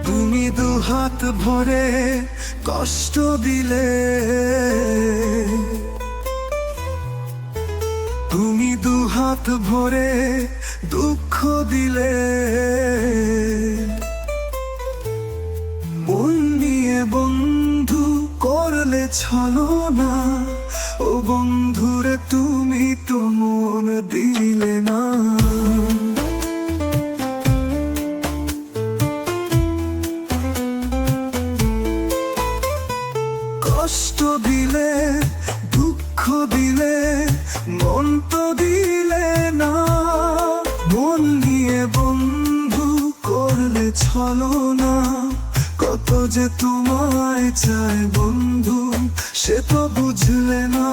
তুমি দুহাত ভরে কষ্ট দিলে, তুমি দুহাত ভরে দুঃখ দিলে, মন নিয়ে বন্ধু করলে ছলনা। ও বন্ধুরে তুমি তো মন দিলে না। কষ্ট দিলে, দুঃখ দিলে, মন তো দিলে না। মন নিয়ে বন্ধু করলে ছলনা। কত যে তোমায় চায় বন্ধু, সে তো বুঝলে না।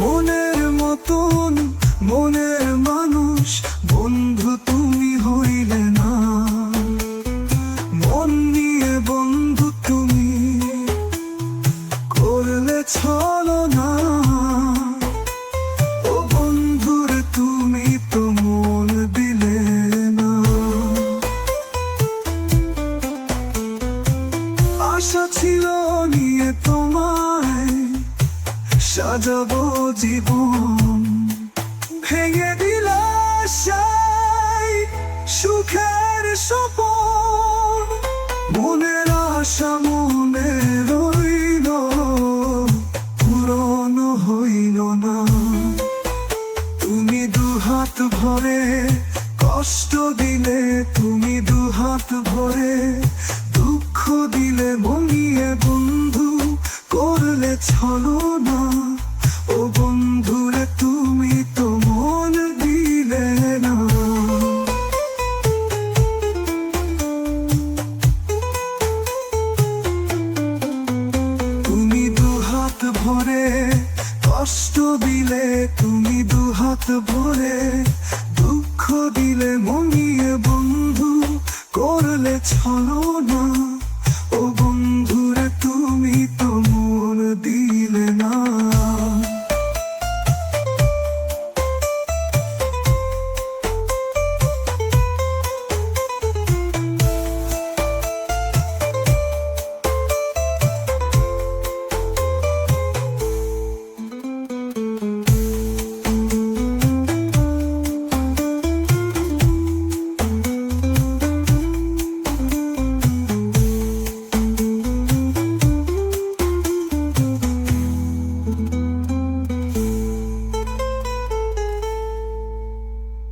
মনের মতন মনের মানুষ বন্ধু তুমি হইলে না। মন নিয়ে বন্ধু তুমি করলে ছলনা। ও বন্ধুরে তুমি তো মন দিলে না। আশা ছিল নিয়ে তোমায় সাজাবো জীবন, ভেঙে দিল আশায় সুখের স্বপন। মনের আশা মনে রইল, পূরণ হইল না। তুমি দুহাত ভরে কষ্ট দিলে, তুমি দুহাত ভরে দুঃখ দিলে, মনিয়ে বন্ধু করলে ছলনা। ও বন্ধুরে তুমি তো মন দিলে না। তুমি দুহাত ভরে কষ্ট দিলে, তুমি দুহাত ভরে দুঃখ দিলে, মনিয়ে বন্ধু করলে ছলনা।